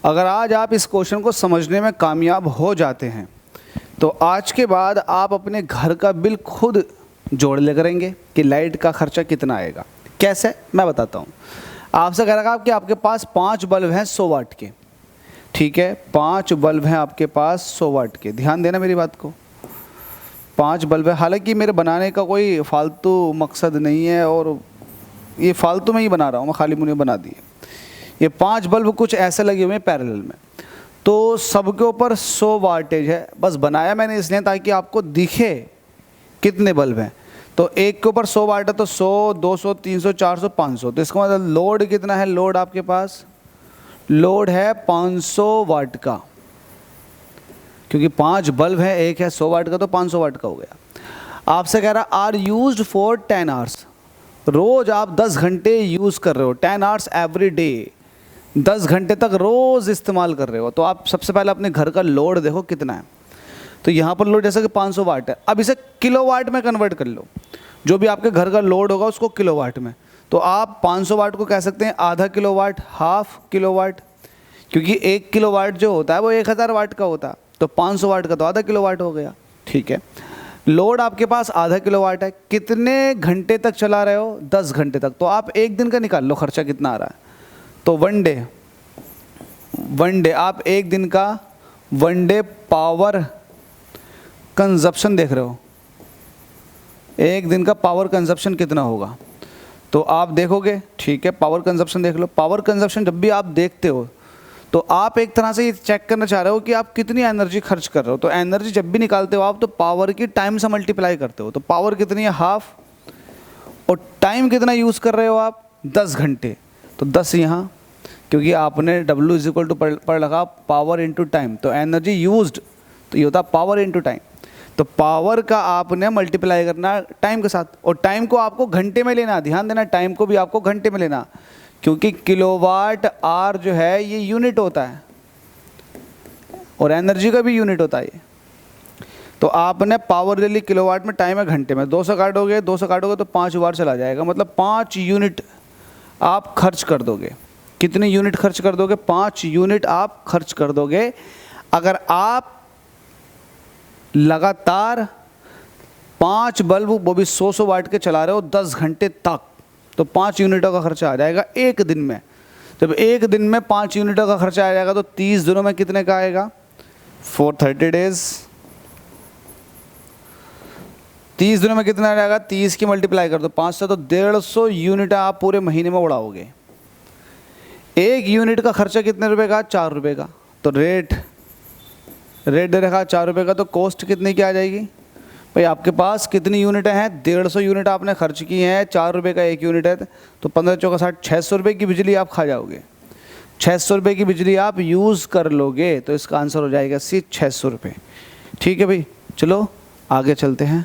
अगर आज आप इस क्वेश्चन को समझने में कामयाब हो जाते हैं तो आज के बाद आप अपने घर का बिल खुद जोड़ ले करेंगे कि लाइट का खर्चा कितना आएगा। कैसे, मैं बताता हूँ। आपसे कह रहा कि आपके पास 5 बल्ब हैं 100 वाट के, ठीक है, 5 बल्ब हैं आपके पास 100 वाट के। ध्यान देना मेरी बात को, 5 बल्ब है। हालांकि मेरे बनाने का कोई फालतू मकसद नहीं है और ये फालतू में ही बना रहा हूँ, मैं खाली मुझे बना दिए। ये 5 बल्ब कुछ ऐसे लगे हुए हैं पैरेलल में, तो सबके ऊपर 100 वाटेज है। बस बनाया मैंने इसलिए ताकि आपको दिखे कितने बल्ब हैं। तो एक के ऊपर 100 वाट है तो 100, 200, 300, 400, 500। तो इसका मतलब लोड कितना है? लोड आपके पास लोड है 500 वाट का, क्योंकि 5 बल्ब है, एक है 100 वाट का तो 500 वाट का हो गया। आपसे कह रहा आर यूज्ड फॉर 10 आवर्स, रोज़ आप 10 घंटे यूज़ कर रहे हो, 10 आवर्स एवरी डे, 10 घंटे तक रोज़ इस्तेमाल कर रहे हो। तो आप सबसे पहले अपने घर का लोड देखो कितना है। तो यहाँ पर लोड जैसे कि 500 वाट है, अब इसे किलोवाट में कन्वर्ट कर लो। जो भी आपके घर का लोड होगा उसको किलोवाट में, तो आप 500 वाट को कह सकते हैं आधा किलोवाट, हाफ किलोवाट, क्योंकि 1 किलोवाट जो होता है वो 1000 वाट का होता है, तो 500 वाट का तो आधा किलोवाट हो गया, ठीक है। लोड आपके पास आधा किलोवाट है, कितने घंटे तक चला रहे हो? 10 घंटे तक। तो आप एक दिन का निकाल लो खर्चा कितना आ रहा है। तो वन डे आप एक दिन का वन डे पावर कंजप्शन देख रहे हो, एक दिन का पावर कंजप्शन कितना होगा तो आप देखोगे, ठीक है। पावर कंजप्शन देख लो। पावर कंजप्शन जब भी आप देखते हो तो आप एक तरह से ये चेक करना चाह रहे हो कि आप कितनी एनर्जी खर्च कर रहे हो। तो एनर्जी जब भी निकालते हो आप तो पावर की टाइम से मल्टीप्लाई करते हो। तो पावर कितनी है? हाफ। और टाइम कितना यूज़ कर रहे हो आप? 10 घंटे। तो 10 यहाँ, क्योंकि आपने W इज इक्वल टू पढ़ लगा पावर इंटू टाइम, तो एनर्जी यूज्ड तो ये होता पावर इंटू टाइम। तो पावर का आपने मल्टीप्लाई करना टाइम के साथ, और टाइम को आपको घंटे में लेना। ध्यान देना, टाइम को भी आपको घंटे में लेना, क्योंकि किलोवाट आवर जो है ये यूनिट होता है और एनर्जी का भी यूनिट होता है ये। तो आपने पावर ले ली किलोवाट में, टाइम है घंटे में, 200 काटोगे, 200 काटोगे तो 5 बार चला जाएगा, मतलब 5 यूनिट आप खर्च कर दोगे। कितने यूनिट खर्च कर दोगे? 5 यूनिट आप खर्च कर दोगे। अगर आप लगातार 5 बल्ब वो भी 100 वाट के चला रहे हो 10 घंटे तक, तो 5 यूनिटों का खर्चा आ जाएगा एक दिन में। जब एक दिन में 5 यूनिटों का खर्चा आ जाएगा तो 30 दिनों में कितने का आएगा? 430 डेज। 30 दिनों में कितना आ जाएगा? 30 की मल्टीप्लाई कर दो 5 से, तो 150 यूनिट आप पूरे महीने में उड़ाओगे। एक यूनिट का खर्चा कितने रुपए का? 4 रुपये का। तो रेट दे रखा 4 रुपये का, तो कॉस्ट कितनी की आ जाएगी भाई? आपके पास कितनी यूनिटें हैं? 150 यूनिट आपने खर्च की हैं, 4 रुपये का एक यूनिट है, तो 15 चौका 60, 600 रुपये की बिजली आप खा जाओगे। 600 रुपये की बिजली आप यूज़ कर लोगे, तो इसका आंसर हो जाएगा सी 600 रुपये। ठीक है भाई, चलो आगे चलते हैं।